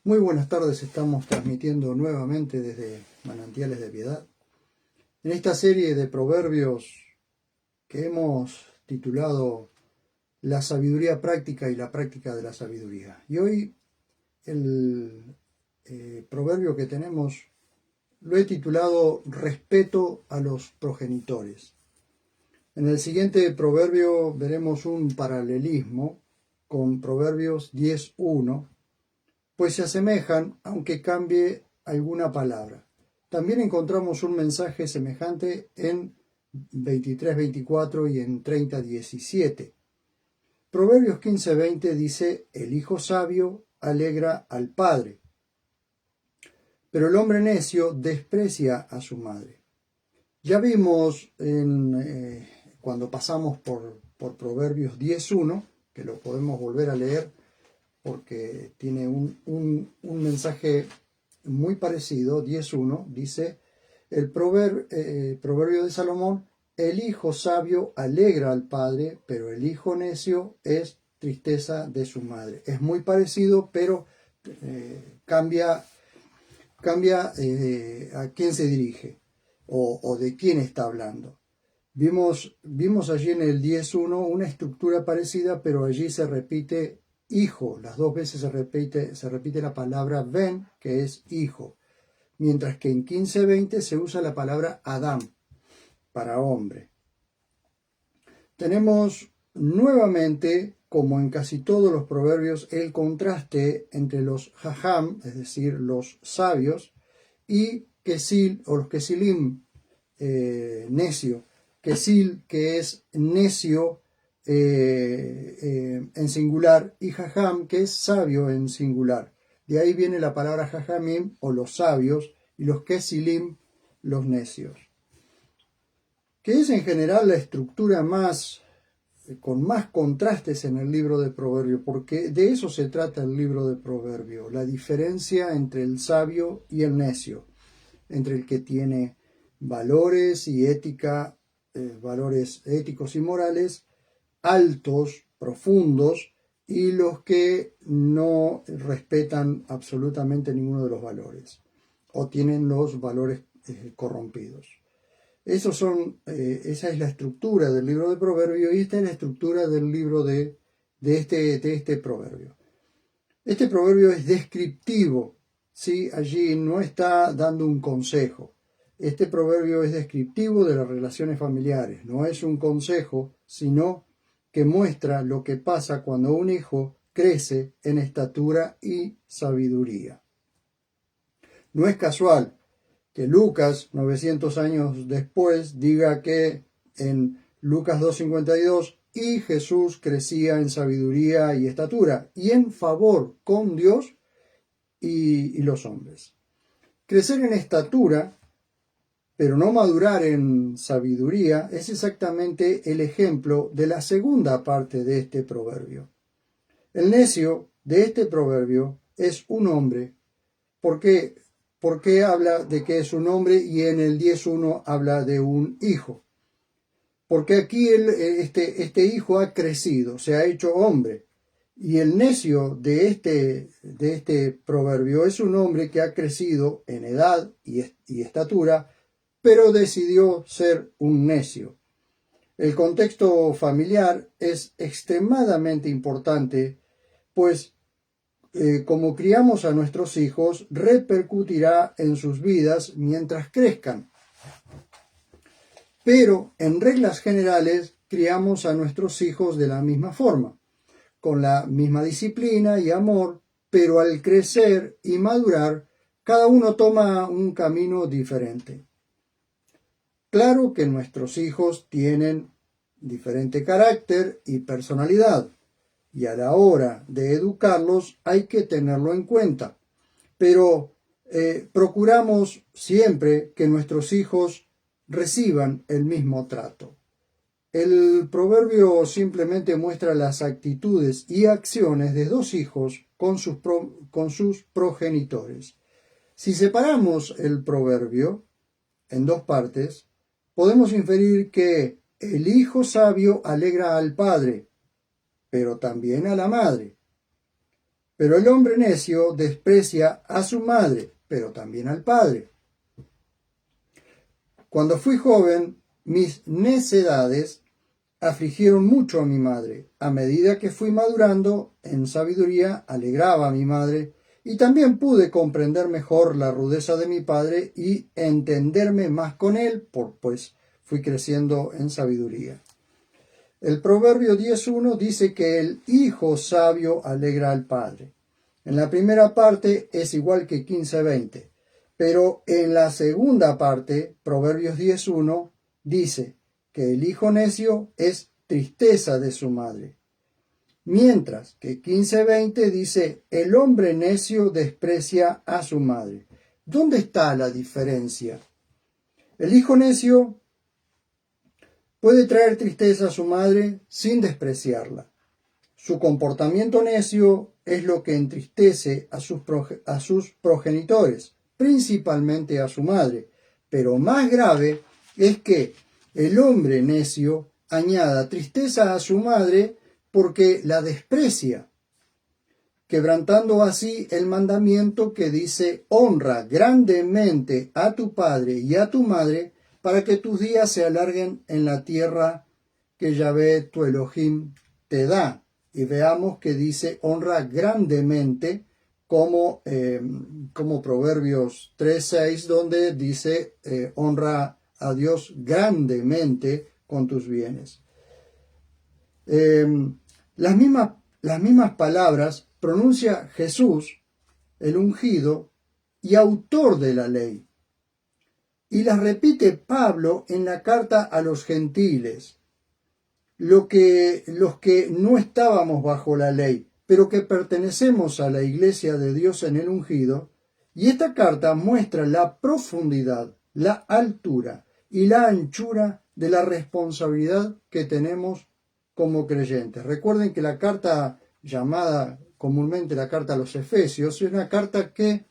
Muy buenas tardes, estamos transmitiendo nuevamente desde Manantiales de Piedad. En esta serie de proverbios que hemos titulado La sabiduría práctica y la práctica de la sabiduría. Y hoy el proverbio que tenemos lo he titulado Respeto a los progenitores. En el siguiente proverbio veremos un paralelismo con Proverbios 10.1, pues se asemejan aunque cambie alguna palabra. También encontramos un mensaje semejante en 23:24 y en 30:17. Proverbios 15:20 dice: el hijo sabio alegra al padre, pero el hombre necio desprecia a su madre. Ya vimos cuando pasamos por Proverbios 10.1, que lo podemos volver a leer porque tiene un mensaje muy parecido. 10.1 dice el proverbio de Salomón: el hijo sabio alegra al padre, pero el hijo necio es tristeza de su madre. Es muy parecido, pero cambia a quién se dirige o de quién está hablando. Vimos allí en el 10.1 una estructura parecida, pero allí se repite hijo. Las dos veces se repite la palabra ben, que es hijo. Mientras que en 15:20 se usa la palabra Adam, para hombre. Tenemos nuevamente, como en casi todos los proverbios, el contraste entre los jajam, es decir, los sabios, y kesil, o los kesilim, necio. Kesil, que es necio en singular, y jajam, que es sabio en singular. De ahí viene la palabra jajamim, o los sabios, y los kesilim, los necios. Que es en general la estructura con más contrastes en el libro de Proverbios, porque de eso se trata el libro de Proverbios, la diferencia entre el sabio y el necio, entre el que tiene valores y ética, valores éticos y morales altos, profundos, y los que no respetan absolutamente ninguno de los valores o tienen los valores corrompidos. Esa es la estructura del libro de Proverbios, y esta es la estructura del libro de este proverbio. Este proverbio es descriptivo, ¿sí? Allí no está dando un consejo. Este proverbio es descriptivo de las relaciones familiares, no es un consejo, sino que muestra lo que pasa cuando un hijo crece en estatura y sabiduría. No es casual que Lucas, 900 años después, diga que en Lucas 2:52, y Jesús crecía en sabiduría y estatura, y en favor con Dios y los hombres. Crecer en estatura, pero no madurar en sabiduría, es exactamente el ejemplo de la segunda parte de este proverbio. El necio de este proverbio es un hombre. ¿Por qué habla de que es un hombre y en el 10.1 habla de un hijo? Porque aquí este hijo ha crecido, se ha hecho hombre. Y el necio de este proverbio es un hombre que ha crecido en edad y estatura, pero decidió ser un necio. El contexto familiar es extremadamente importante, pues como criamos a nuestros hijos, repercutirá en sus vidas mientras crezcan. Pero, en reglas generales, criamos a nuestros hijos de la misma forma, con la misma disciplina y amor, pero al crecer y madurar, cada uno toma un camino diferente. Claro que nuestros hijos tienen diferente carácter y personalidad, y a la hora de educarlos hay que tenerlo en cuenta. Pero procuramos siempre que nuestros hijos reciban el mismo trato. El proverbio simplemente muestra las actitudes y acciones de dos hijos con sus progenitores. Si separamos el proverbio en dos partes, podemos inferir que el hijo sabio alegra al padre, pero también a la madre. Pero el hombre necio desprecia a su madre, pero también al padre. Cuando fui joven, mis necedades afligieron mucho a mi madre. A medida que fui madurando en sabiduría, alegraba a mi madre, y también pude comprender mejor la rudeza de mi padre y entenderme más con él, pues fui creciendo en sabiduría. El Proverbio 10.1 dice que el hijo sabio alegra al padre. En la primera parte es igual que 15:20, pero en la segunda parte, Proverbios 10.1, dice que el hijo necio es tristeza de su madre. Mientras que 15:20 dice, el hombre necio desprecia a su madre. ¿Dónde está la diferencia? El hijo necio puede traer tristeza a su madre sin despreciarla. Su comportamiento necio es lo que entristece a sus progenitores, principalmente a su madre. Pero más grave es que el hombre necio añada tristeza a su madre porque la desprecia, quebrantando así el mandamiento que dice: honra grandemente a tu padre y a tu madre, para que tus días se alarguen en la tierra que Yahvé tu Elohim te da. Y veamos que dice honra grandemente, como Proverbios 3:6, donde dice honra a Dios grandemente con tus bienes. Las mismas palabras pronuncia Jesús, el ungido y autor de la ley, y las repite Pablo en la carta a los gentiles, los que no estábamos bajo la ley, pero que pertenecemos a la iglesia de Dios en el ungido. Y esta carta muestra la profundidad, la altura y la anchura de la responsabilidad que tenemos como creyentes. Recuerden que la carta llamada comúnmente la carta a los Efesios es una carta que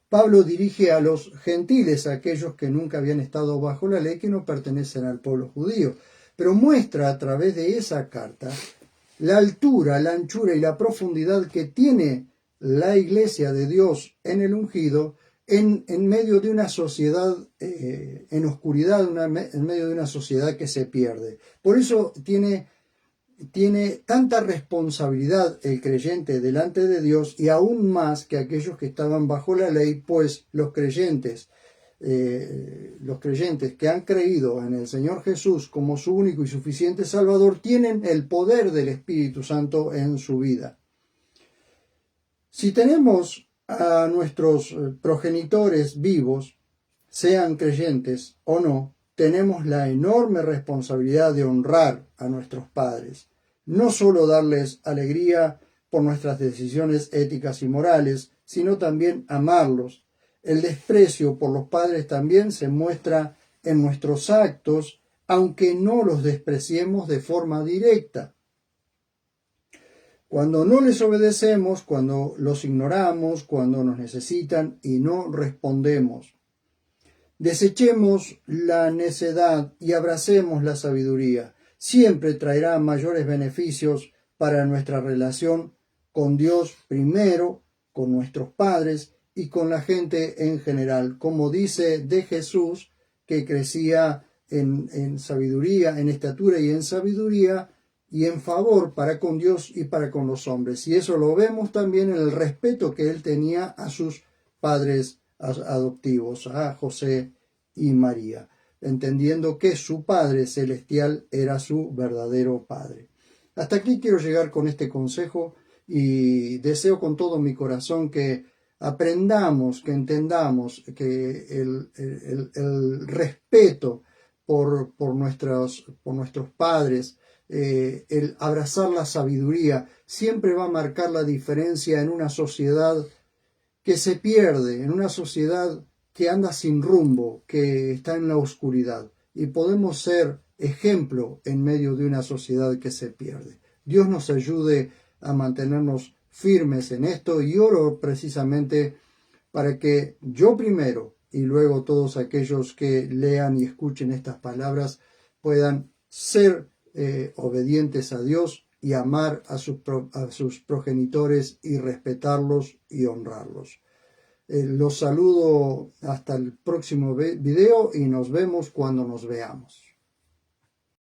Pablo dirige a los gentiles, a aquellos que nunca habían estado bajo la ley, que no pertenecen al pueblo judío. Pero muestra a través de esa carta la altura, la anchura y la profundidad que tiene la iglesia de Dios en el ungido en medio de una sociedad en oscuridad, en medio de una sociedad que se pierde. Por eso tiene tanta responsabilidad el creyente delante de Dios, y aún más que aquellos que estaban bajo la ley, pues los creyentes que han creído en el Señor Jesús como su único y suficiente Salvador tienen el poder del Espíritu Santo en su vida. Si tenemos a nuestros progenitores vivos, sean creyentes o no, tenemos la enorme responsabilidad de honrar a nuestros padres, no solo darles alegría por nuestras decisiones éticas y morales, sino también amarlos. El desprecio por los padres también se muestra en nuestros actos, aunque no los despreciemos de forma directa. Cuando no les obedecemos, cuando los ignoramos, cuando nos necesitan y no respondemos. Desechemos la necedad y abracemos la sabiduría. Siempre traerá mayores beneficios para nuestra relación con Dios primero, con nuestros padres y con la gente en general. Como dice de Jesús, que crecía en sabiduría, en estatura y en sabiduría y en favor para con Dios y para con los hombres. Y eso lo vemos también en el respeto que él tenía a sus padres adoptivos, a José y María, entendiendo que su Padre Celestial era su verdadero Padre. Hasta aquí quiero llegar con este consejo, y deseo con todo mi corazón que aprendamos, que entendamos que el respeto por nuestros padres, el abrazar la sabiduría, siempre va a marcar la diferencia en una sociedad que se pierde, en una sociedad que anda sin rumbo, que está en la oscuridad. Y podemos ser ejemplo en medio de una sociedad que se pierde. Dios nos ayude a mantenernos firmes en esto, y oro precisamente para que yo primero y luego todos aquellos que lean y escuchen estas palabras puedan ser obedientes a Dios y amar a sus progenitores y respetarlos y honrarlos. Los saludo hasta el próximo video y nos vemos cuando nos veamos.